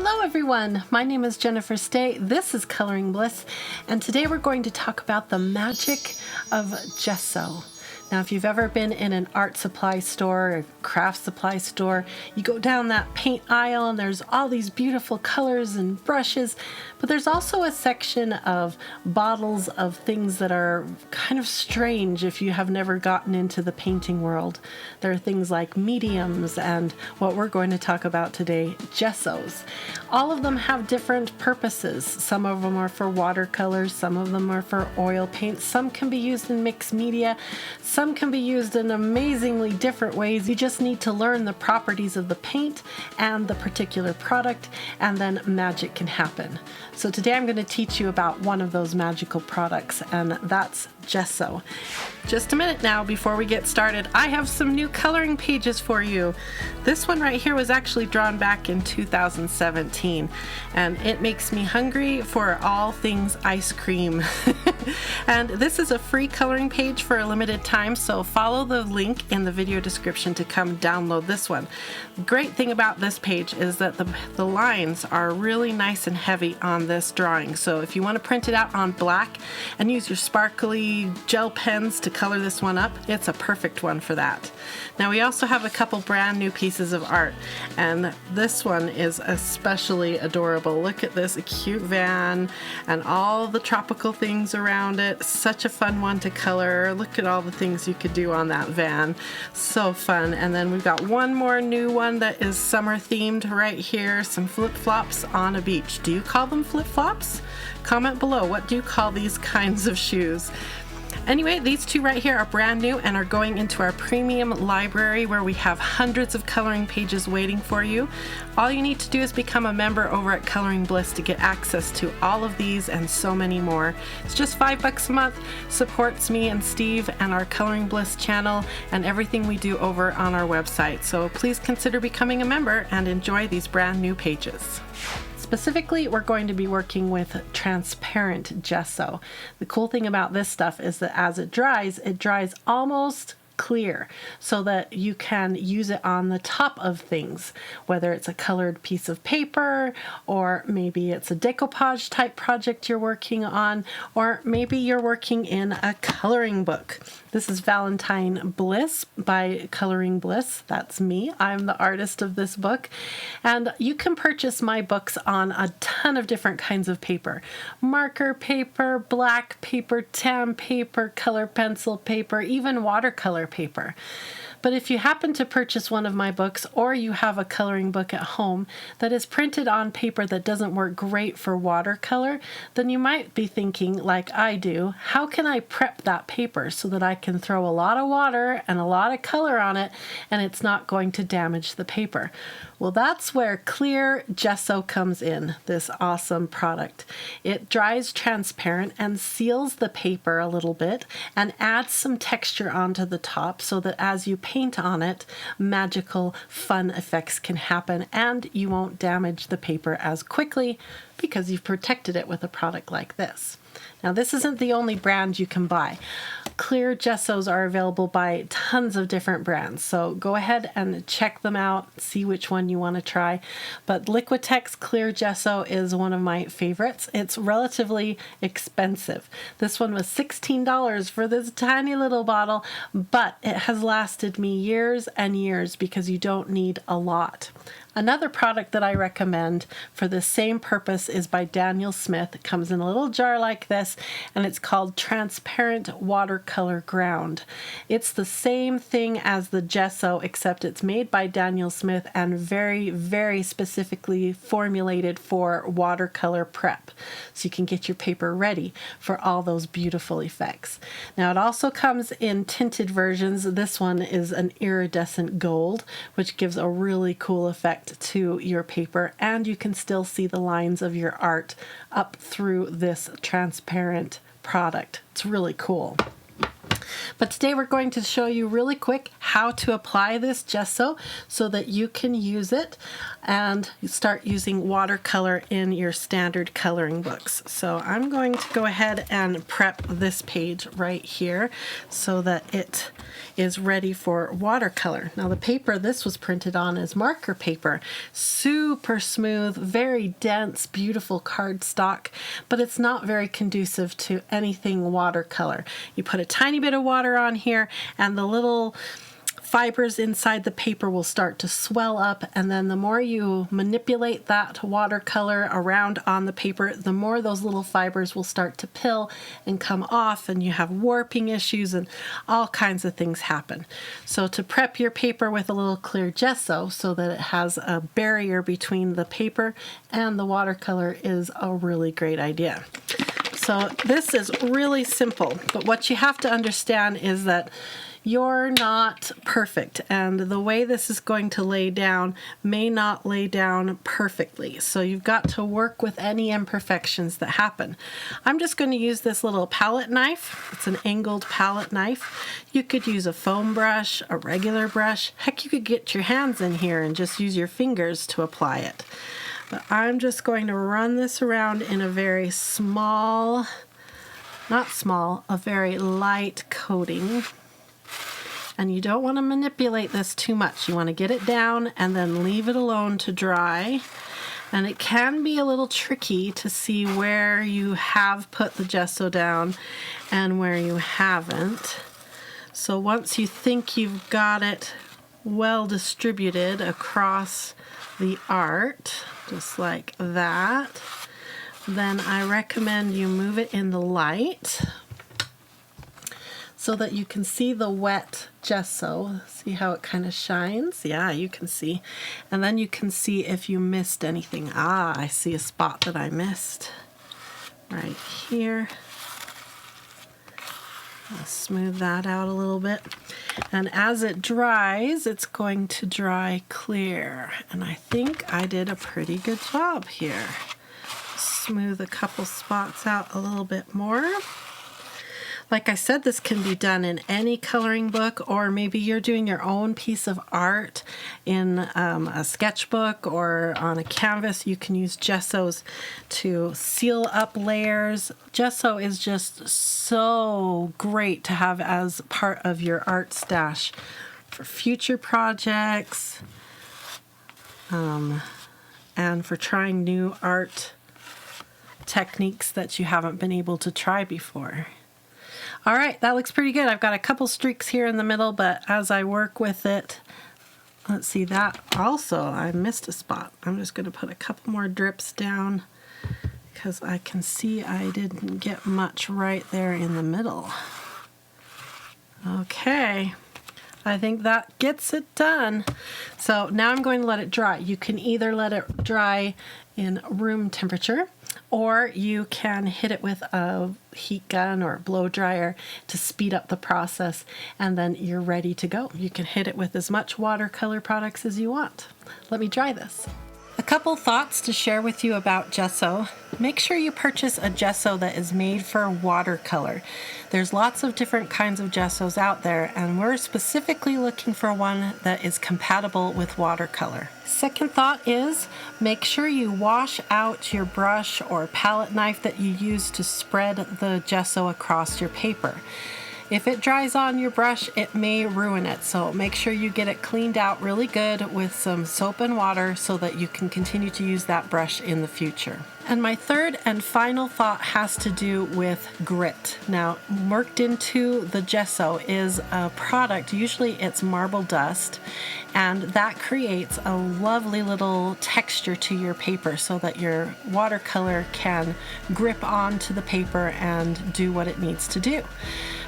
Hello everyone, my name is Jennifer Stay, this is Coloring Bliss, and today we're going to talk about the magic of gesso. Now if you've ever been in an art supply store or craft supply store, you go down that paint aisle and there's all these beautiful colors and brushes, but there's also a section of bottles of things that are kind of strange if you have never gotten into the painting world. There are things like mediums and what we're going to talk about today, gessos. All of them have different purposes. Some of them are for watercolors, some of them are for oil paints, some can be used in mixed media, some can be used in amazingly different ways. You just need to learn the properties of the paint and the particular product, and then magic can happen. So today I'm going to teach you about one of those magical products, and that's gesso. Just a minute now before we get started, I have some new coloring pages for you. This one right here was actually drawn back in 2017, and it makes me hungry for all things ice cream. And this is a free coloring page for a limited time, so follow the link in the video description to come download this one. The great thing about this page is that the lines are really nice and heavy on this drawing, so if you want to print it out on black and use your sparkly gel pens to color this one up, it's a perfect one for that. Now we also have a couple brand new pieces of art, and this one is especially adorable. Look at this cute van and all the tropical things around it. Such a fun one to color. Look at all the things you could do on that van. So fun. And then we've got one more new one that is summer themed right here. Some flip-flops on a beach. Do you call them flip-flops? Comment below. What do you call these kinds of shoes? Anyway, these two right here are brand new and are going into our premium library where we have hundreds of coloring pages waiting for you. All you need to do is become a member over at Coloring Bliss to get access to all of these and so many more. It's just $5 a month, supports me and Steve and our Coloring Bliss channel and everything we do over on our website. So please consider becoming a member and enjoy these brand new pages. Specifically, we're going to be working with transparent gesso. The cool thing about this stuff is that as it dries almost clear so that you can use it on the top of things, whether it's a colored piece of paper, or maybe it's a decoupage type project you're working on, or maybe you're working in a coloring book. This is Valentine Bliss by Coloring Bliss. That's me. I'm the artist of this book. And you can purchase my books on a ton of different kinds of paper. Marker paper, black paper, tan paper, color pencil paper, even watercolor paper. But if you happen to purchase one of my books, or you have a coloring book at home that is printed on paper that doesn't work great for watercolor, then you might be thinking, like I do, how can I prep that paper so that I can throw a lot of water and a lot of color on it and it's not going to damage the paper? Well, that's where clear gesso comes in, this awesome product. It dries transparent and seals the paper a little bit and adds some texture onto the top so that as you paint on it, magical, fun effects can happen and you won't damage the paper as quickly because you've protected it with a product like this. Now, this isn't the only brand you can buy. Clear gessos are available by tons of different brands, so go ahead and check them out, see which one you want to try. But Liquitex Clear Gesso is one of my favorites. It's relatively expensive. This one was $16 for this tiny little bottle, but it has lasted me years and years because you don't need a lot. Another product that I recommend for the same purpose is by Daniel Smith. It comes in a little jar like this, and it's called Transparent Watercolor Ground. It's the same thing as the gesso, except it's made by Daniel Smith and very, very specifically formulated for watercolor prep. So you can get your paper ready for all those beautiful effects. Now, it also comes in tinted versions. This one is an iridescent gold, which gives a really cool effect to your paper, and you can still see the lines of your art up through this transparent product. It's really cool. But today we're going to show you really quick how to apply this gesso so that you can use it and start using watercolor in your standard coloring books. So I'm going to go ahead and prep this page right here so that it is ready for watercolor. Now the paper this was printed on is marker paper. Super smooth, very dense, beautiful cardstock, but it's not very conducive to anything watercolor. You put a tiny bit of water on here and the little fibers inside the paper will start to swell up, and then the more you manipulate that watercolor around on the paper, the more those little fibers will start to pill and come off, and you have warping issues and all kinds of things happen. So to prep your paper with a little clear gesso so that it has a barrier between the paper and the watercolor is a really great idea. So this is really simple, but what you have to understand is that you're not perfect, and the way this is going to lay down may not lay down perfectly. So you've got to work with any imperfections that happen. I'm just going to use this little palette knife. It's an angled palette knife. You could use a foam brush, a regular brush. Heck, you could get your hands in here and just use your fingers to apply it. But I'm just going to run this around in a very small, not small, a very light coating. And you don't want to manipulate this too much. You want to get it down and then leave it alone to dry. And it can be a little tricky to see where you have put the gesso down and where you haven't. So once you think you've got it well distributed across the art, just like that, then I recommend you move it in the light so that you can see the wet gesso. See how it kind of shines? Yeah, you can see. And then you can see if you missed anything. Ah, I see a spot that I missed right here. I'll smooth that out a little bit. And as it dries, it's going to dry clear. And I think I did a pretty good job here. Smooth a couple spots out a little bit more. Like I said, this can be done in any coloring book, or maybe you're doing your own piece of art in a sketchbook or on a canvas. You can use gessos to seal up layers. Gesso is just so great to have as part of your art stash for future projects and for trying new art techniques that you haven't been able to try before. All right, that looks pretty good. I've got a couple streaks here in the middle, but as I work with it, let's see, that also, I missed a spot. I'm just going to put a couple more drips down because I can see I didn't get much right there in the middle. Okay, I think that gets it done. So now I'm going to let it dry. You can either let it dry in room temperature, or you can hit it with a heat gun or a blow dryer to speed up the process, and then you're ready to go. You can hit it with as much watercolor products as you want. Let me dry this. A couple thoughts to share with you about gesso. Make sure you purchase a gesso that is made for watercolor. There's lots of different kinds of gessos out there, and we're specifically looking for one that is compatible with watercolor. Second thought is make sure you wash out your brush or palette knife that you use to spread the gesso across your paper. If it dries on your brush, it may ruin it, so make sure you get it cleaned out really good with some soap and water so that you can continue to use that brush in the future. And my third and final thought has to do with grit. Now, worked into the gesso is a product, usually it's marble dust, and that creates a lovely little texture to your paper so that your watercolor can grip onto the paper and do what it needs to do.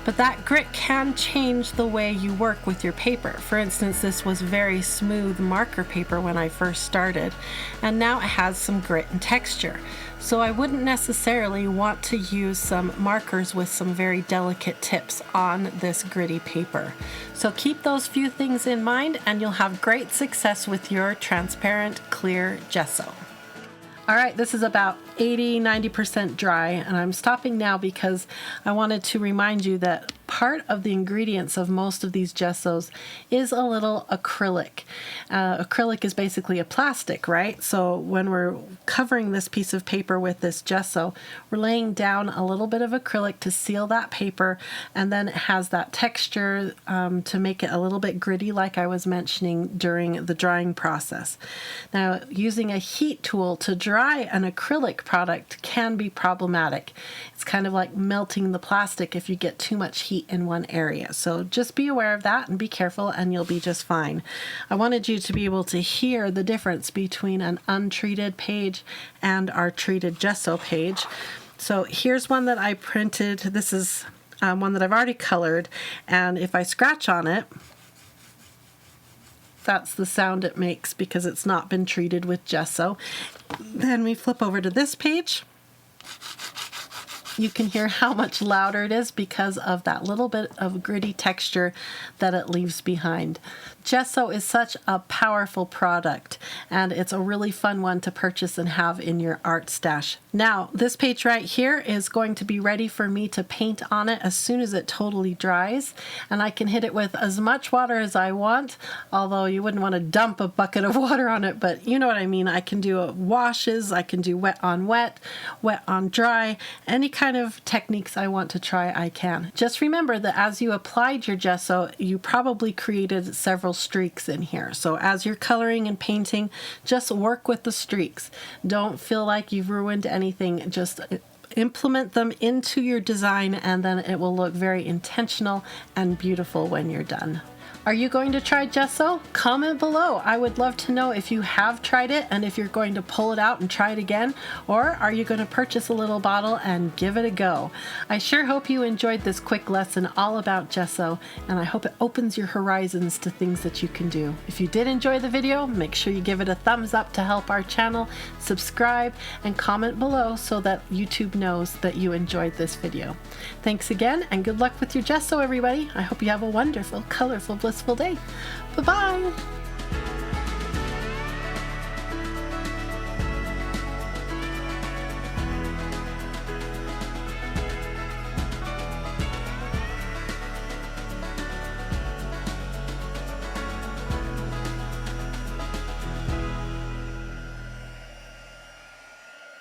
But that grit can change the way you work with your paper. For instance, this was very smooth marker paper when I first started, and now it has some grit and texture. So I wouldn't necessarily want to use some markers with some very delicate tips on this gritty paper. So keep those few things in mind and you'll have great success with your transparent clear gesso. All right, this is about 80-90% dry, and I'm stopping now because I wanted to remind you that part of the ingredients of most of these gessos is a little acrylic. Acrylic is basically a plastic, right? So when we're covering this piece of paper with this gesso, we're laying down a little bit of acrylic to seal that paper, and then it has that texture to make it a little bit gritty, like I was mentioning during the drying process. Now, using a heat tool to dry an acrylic product can be problematic. It's kind of like melting the plastic if you get too much heat in one area. So just be aware of that and be careful, and you'll be just fine. I wanted you to be able to hear the difference between an untreated page and our treated gesso page. So here's one that I printed. This is one that I've already colored, and if I scratch on it, that's the sound it makes because it's not been treated with gesso. Then we flip over to this page. You can hear how much louder it is because of that little bit of gritty texture that it leaves behind. Gesso is such a powerful product, and it's a really fun one to purchase and have in your art stash. Now, this page right here is going to be ready for me to paint on it as soon as it totally dries, and I can hit it with as much water as I want, although you wouldn't want to dump a bucket of water on it, but you know what I mean. I can do washes, I can do wet on wet, wet on dry, any kind of techniques I want to try, I can. Just remember that as you applied your gesso, you probably created several streaks in here. So as you're coloring and painting, just work with the streaks. Don't feel like you've ruined anything. Just implement them into your design, and then it will look very intentional and beautiful when you're done. Are you going to try gesso? Comment below. I would love to know if you have tried it and if you're going to pull it out and try it again, or are you going to purchase a little bottle and give it a go? I sure hope you enjoyed this quick lesson all about gesso, and I hope it opens your horizons to things that you can do. If you did enjoy the video, make sure you give it a thumbs up to help our channel, subscribe, and comment below so that YouTube knows that you enjoyed this video. Thanks again, and good luck with your gesso, everybody. I hope you have a wonderful, colorful, blissful day. Bye-bye.